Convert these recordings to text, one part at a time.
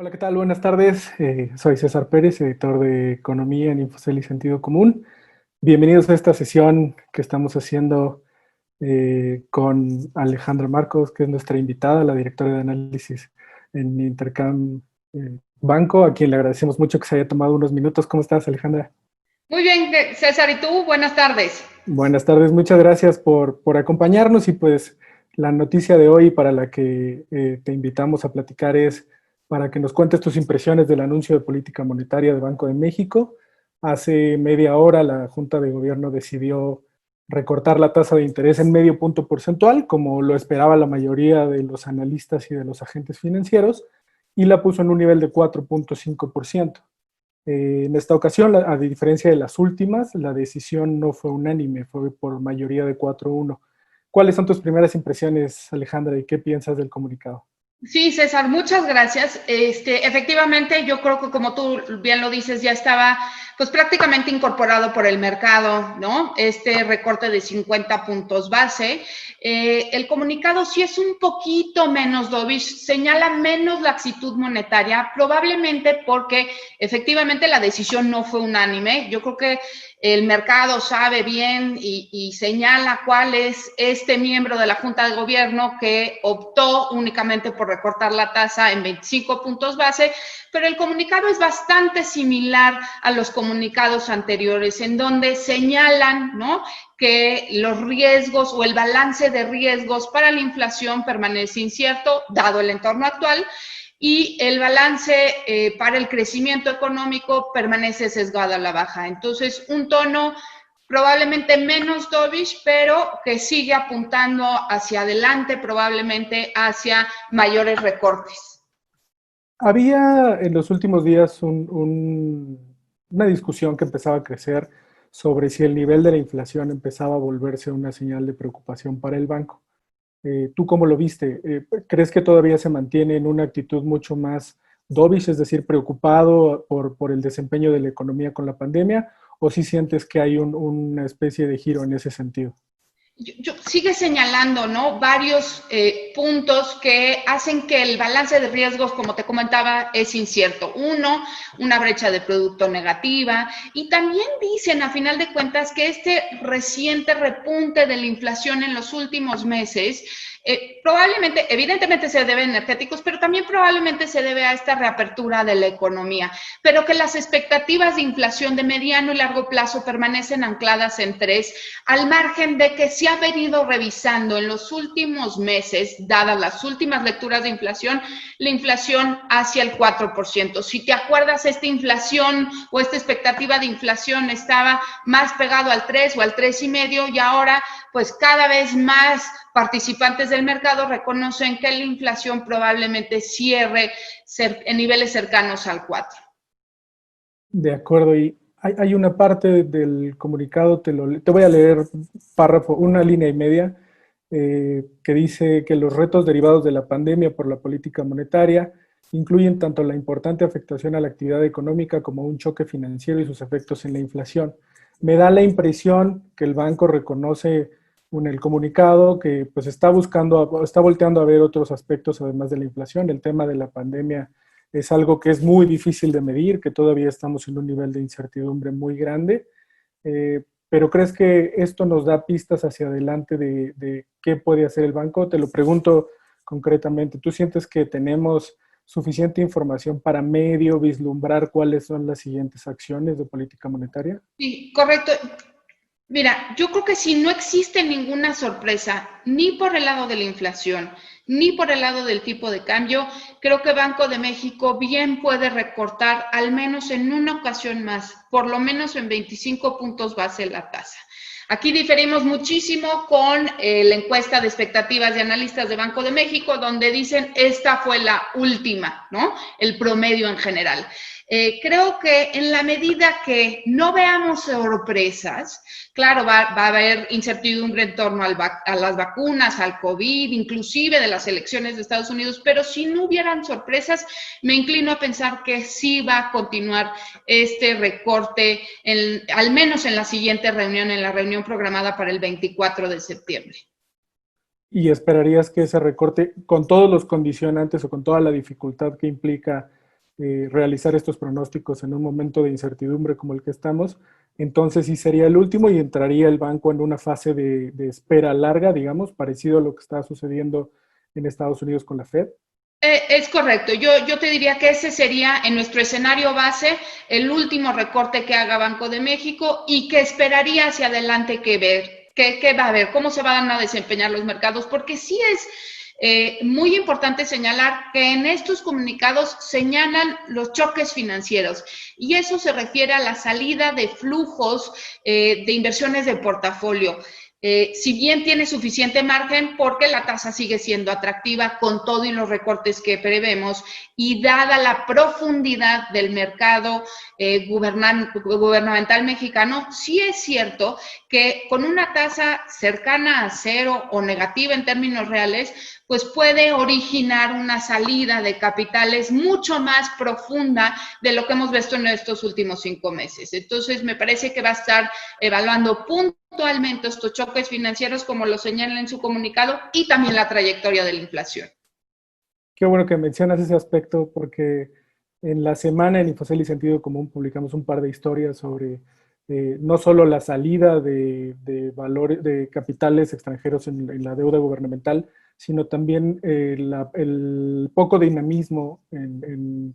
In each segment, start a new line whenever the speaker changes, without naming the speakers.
Hola, ¿qué tal? Buenas tardes. Soy César Pérez, editor de Economía en Infocel y Sentido Común. Bienvenidos a esta sesión que estamos haciendo con Alejandra Marcos, que es nuestra invitada, la directora de análisis en Intercam Banco, a quien le agradecemos mucho que se haya tomado unos minutos. ¿Cómo estás, Alejandra?
Muy bien, César, ¿y tú? Buenas tardes.
Buenas tardes, muchas gracias por acompañarnos y pues la noticia de hoy para la que te invitamos a platicar es para que nos cuentes tus impresiones del anuncio de política monetaria de Banco de México. Hace media hora la Junta de Gobierno decidió recortar la tasa de interés en medio punto porcentual, como lo esperaba la mayoría de los analistas y de los agentes financieros, y la puso en un nivel de 4.5%. En esta ocasión, a diferencia de las últimas, la decisión no fue unánime, fue por mayoría de 4-1. ¿Cuáles son tus primeras impresiones, Alejandra, y qué piensas del comunicado?
Sí, César, muchas gracias. Efectivamente, yo creo que como tú bien lo dices, ya estaba pues prácticamente incorporado por el mercado, ¿no? Este recorte de 50 puntos base. El comunicado sí es un poquito menos dovish, señala menos laxitud monetaria, probablemente porque efectivamente la decisión no fue unánime. Yo creo que el mercado sabe bien y señala cuál es este miembro de la Junta de Gobierno que optó únicamente por recortar la tasa en 25 puntos base, pero el comunicado es bastante similar a los comunicados anteriores, en donde señalan, ¿no?, que los riesgos o el balance de riesgos para la inflación permanece incierto, dado el entorno actual, y el balance para el crecimiento económico permanece sesgado a la baja. Entonces, un tono probablemente menos dovish, pero que sigue apuntando hacia adelante, probablemente hacia mayores recortes.
Había en los últimos días una discusión que empezaba a crecer sobre si el nivel de la inflación empezaba a volverse una señal de preocupación para el banco. ¿Tú cómo lo viste? ¿Crees que todavía se mantiene en una actitud mucho más dovish, es decir, preocupado por el desempeño de la economía con la pandemia? ¿O si sientes que hay una especie de giro en ese sentido?
Sigue señalando, ¿no?, varios puntos que hacen que el balance de riesgos, como te comentaba, es incierto. Uno, una brecha de producto negativa, y también dicen, a final de cuentas, que este reciente repunte de la inflación en los últimos meses probablemente, evidentemente se debe a energéticos, pero también probablemente se debe a esta reapertura de la economía, pero que las expectativas de inflación de mediano y largo plazo permanecen ancladas en 3, al margen de que se ha venido revisando en los últimos meses, dadas las últimas lecturas de inflación, la inflación hacia el 4%. Si te acuerdas, esta inflación o esta expectativa de inflación estaba más pegado al 3 o al 3,5, y ahora pues cada vez más participantes del mercado reconocen que la inflación probablemente cierre en niveles cercanos al 4.
De acuerdo, y hay una parte del comunicado, te voy a leer párrafo, una línea y media, que dice que los retos derivados de la pandemia por la política monetaria incluyen tanto la importante afectación a la actividad económica como un choque financiero y sus efectos en la inflación. Me da la impresión que el banco reconoce en el comunicado que pues está buscando, está volteando a ver otros aspectos además de la inflación. El tema de la pandemia es algo que es muy difícil de medir, que todavía estamos en un nivel de incertidumbre muy grande, pero ¿crees que esto nos da pistas hacia adelante de qué puede hacer el banco? Te lo pregunto concretamente, ¿tú sientes que tenemos suficiente información para medio vislumbrar cuáles son las siguientes acciones de política monetaria?
Sí, correcto. Mira, yo creo que si no existe ninguna sorpresa, ni por el lado de la inflación, ni por el lado del tipo de cambio, creo que Banco de México bien puede recortar al menos en una ocasión más, por lo menos en 25 puntos base la tasa. Aquí diferimos muchísimo con la encuesta de expectativas de analistas de Banco de México, donde dicen esta fue la última, ¿no? El promedio en general. Creo que en la medida que no veamos sorpresas, claro, va a haber incertidumbre en torno a las vacunas, al COVID, inclusive de las elecciones de Estados Unidos, pero si no hubieran sorpresas, me inclino a pensar que sí va a continuar este recorte, al menos en la siguiente reunión, en la reunión programada para el 24 de septiembre.
¿Y esperarías que ese recorte, con todos los condicionantes o con toda la dificultad que implica realizar estos pronósticos en un momento de incertidumbre como el que estamos, entonces sí sería el último y entraría el banco en una fase de espera larga, digamos, parecido a lo que está sucediendo en Estados Unidos con la Fed.
Es correcto. Yo te diría que ese sería en nuestro escenario base el último recorte que haga Banco de México y que esperaría hacia adelante que ver, qué va a haber, cómo se van a desempeñar los mercados, porque sí es muy importante señalar que en estos comunicados señalan los choques financieros y eso se refiere a la salida de flujos de inversiones de portafolio. Si bien tiene suficiente margen porque la tasa sigue siendo atractiva con todo y los recortes que prevemos y dada la profundidad del mercado gubernamental mexicano, sí es cierto que con una tasa cercana a cero o negativa en términos reales, pues puede originar una salida de capitales mucho más profunda de lo que hemos visto en estos últimos 5 meses. Entonces, me parece que va a estar evaluando puntualmente estos choques financieros, como lo señala en su comunicado, y también la trayectoria de la inflación.
Qué bueno que mencionas ese aspecto porque en la semana en Infocel y Sentido Común publicamos un par de historias sobre no solo la salida de valores, de capitales extranjeros en la deuda gubernamental, sino también el poco dinamismo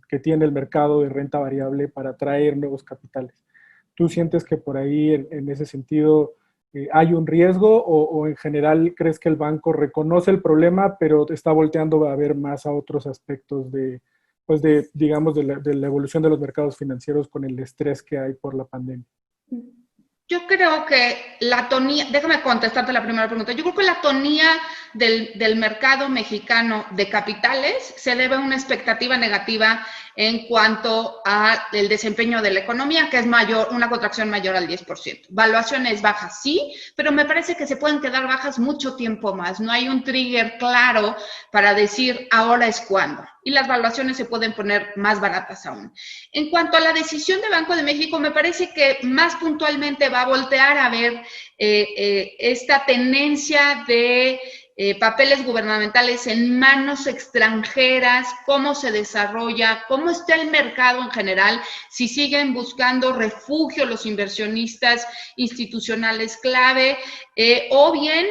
que tiene el mercado de renta variable para atraer nuevos capitales. ¿Tú sientes que por ahí en ese sentido hay un riesgo o en general crees que el banco reconoce el problema, pero está volteando a ver más a otros aspectos pues digamos, de la evolución de los mercados financieros con el estrés que hay por la pandemia?
Yo creo que la tonía, déjame contestarte la primera pregunta, yo creo que la tonía del mercado mexicano de capitales se debe a una expectativa negativa en cuanto al desempeño de la economía, que es mayor, una contracción mayor al 10%. Valuaciones bajas, sí, pero me parece que se pueden quedar bajas mucho tiempo más. No hay un trigger claro para decir ahora es cuando. Y las valuaciones se pueden poner más baratas aún. En cuanto a la decisión de Banco de México, me parece que más puntualmente va a voltear a ver esta tendencia de papeles gubernamentales en manos extranjeras, cómo se desarrolla, cómo está el mercado en general, si siguen buscando refugio los inversionistas institucionales clave, o bien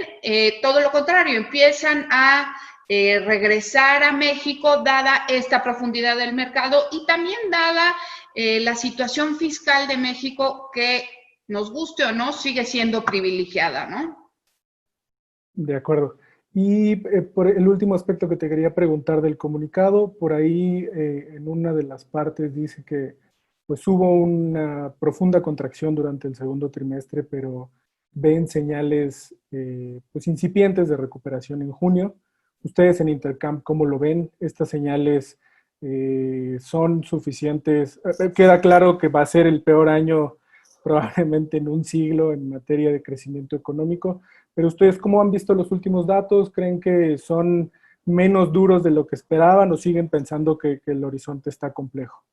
todo lo contrario, empiezan a regresar a México dada esta profundidad del mercado y también dada la situación fiscal de México que, nos guste o no, sigue siendo privilegiada, ¿no?
De acuerdo. Y por el último aspecto que te quería preguntar del comunicado, por ahí en una de las partes dice que pues hubo una profunda contracción durante el segundo trimestre, pero ven señales pues incipientes de recuperación en junio. Ustedes en Intercamp, ¿cómo lo ven? ¿Estas señales son suficientes? Queda claro que va a ser el peor año probablemente en un siglo en materia de crecimiento económico, pero ustedes, ¿cómo han visto los últimos datos? ¿Creen que son menos duros de lo que esperaban o siguen pensando que el horizonte está complejo?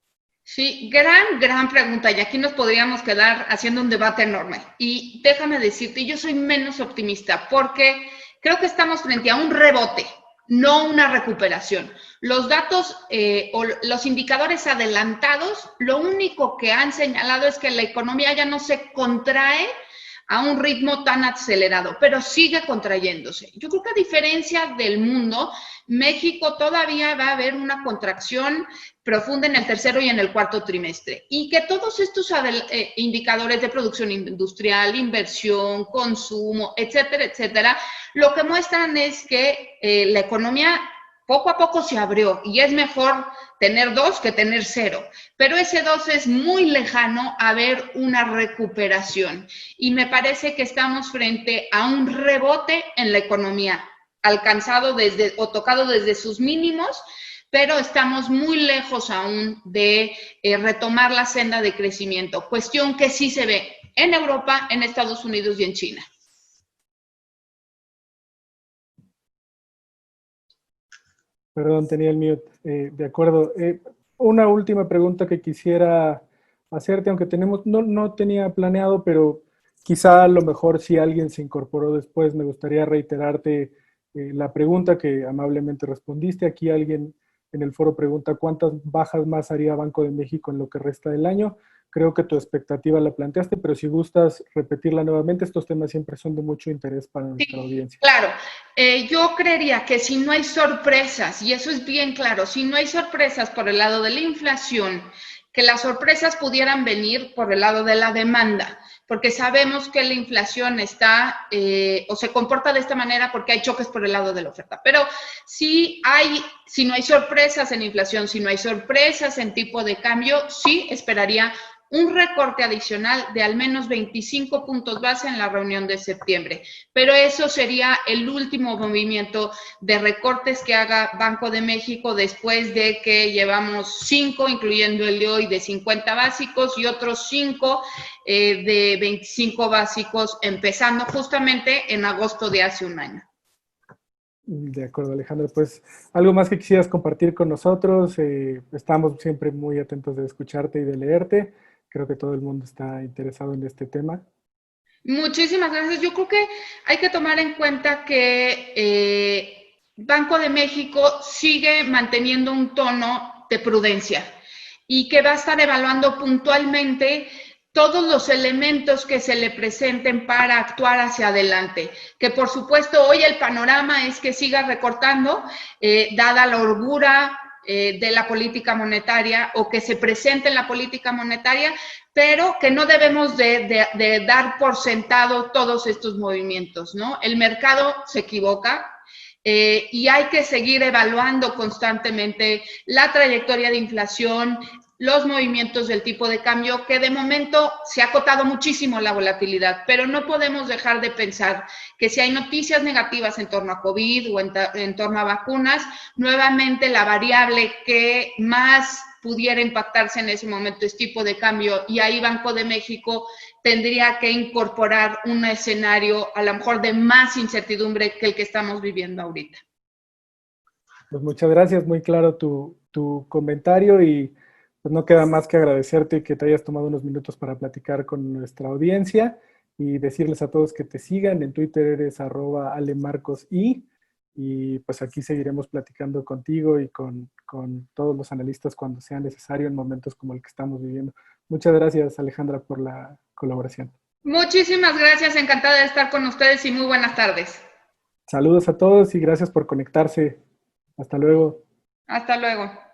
Sí, gran pregunta. Y aquí nos podríamos quedar haciendo un debate enorme. Y déjame decirte, yo soy menos optimista porque creo que estamos frente a un rebote, no una recuperación. Los datos o los indicadores adelantados, lo único que han señalado es que la economía ya no se contrae a un ritmo tan acelerado, pero sigue contrayéndose. Yo creo que a diferencia del mundo, México todavía va a haber una contracción profunda en el tercero y en el cuarto trimestre. Y que todos estos indicadores de producción industrial, inversión, consumo, etcétera, etcétera, lo que muestran es que la economía poco a poco se abrió y es mejor tener 2 que tener 0, pero ese 2 es muy lejano a ver una recuperación y me parece que estamos frente a un rebote en la economía, alcanzado desde o tocado desde sus mínimos, pero estamos muy lejos aún de retomar la senda de crecimiento, cuestión que sí se ve en Europa, en Estados Unidos y en China.
Perdón, tenía el mute. De acuerdo. Una última pregunta que quisiera hacerte, aunque no tenía planeado, pero quizá a lo mejor si alguien se incorporó después, me gustaría reiterarte la pregunta que amablemente respondiste. Aquí alguien en el foro pregunta cuántas bajas más haría Banco de México en lo que resta del año. Creo que tu expectativa la planteaste, pero si gustas repetirla nuevamente, estos temas siempre son de mucho interés para nuestra audiencia.
Claro, yo creería que si no hay sorpresas, y eso es bien claro, si no hay sorpresas por el lado de la inflación, que las sorpresas pudieran venir por el lado de la demanda, porque sabemos que la inflación está o se comporta de esta manera porque hay choques por el lado de la oferta. Pero si no hay sorpresas en inflación, si no hay sorpresas en tipo de cambio, sí esperaría un recorte adicional de al menos 25 puntos base en la reunión de septiembre. Pero eso sería el último movimiento de recortes que haga Banco de México después de que llevamos 5, incluyendo el de hoy, de 50 básicos y otros 5 de 25 básicos, empezando justamente en agosto de hace un año.
De acuerdo, Alejandra. Pues, ¿algo más que quisieras compartir con nosotros? Estamos siempre muy atentos de escucharte y de leerte. Creo que todo el mundo está interesado en este tema.
Muchísimas gracias. Yo creo que hay que tomar en cuenta que Banco de México sigue manteniendo un tono de prudencia y que va a estar evaluando puntualmente todos los elementos que se le presenten para actuar hacia adelante. Que por supuesto hoy el panorama es que siga recortando, dada la holgura de la política monetaria o que se presente en la política monetaria, pero que no debemos de dar por sentado todos estos movimientos, ¿no? El mercado se equivoca, y hay que seguir evaluando constantemente la trayectoria de inflación, los movimientos del tipo de cambio, que de momento se ha acotado muchísimo la volatilidad, pero no podemos dejar de pensar que si hay noticias negativas en torno a COVID o en torno a vacunas, nuevamente la variable que más pudiera impactarse en ese momento es tipo de cambio, y ahí Banco de México tendría que incorporar un escenario a lo mejor de más incertidumbre que el que estamos viviendo ahorita.
Pues muchas gracias, muy claro tu comentario y pues no queda más que agradecerte que te hayas tomado unos minutos para platicar con nuestra audiencia y decirles a todos que te sigan. En Twitter eres @alemarcosi y pues aquí seguiremos platicando contigo y con todos los analistas cuando sea necesario en momentos como el que estamos viviendo. Muchas gracias, Alejandra, por la colaboración.
Muchísimas gracias, encantada de estar con ustedes y muy buenas tardes.
Saludos a todos y gracias por conectarse. Hasta luego.
Hasta luego.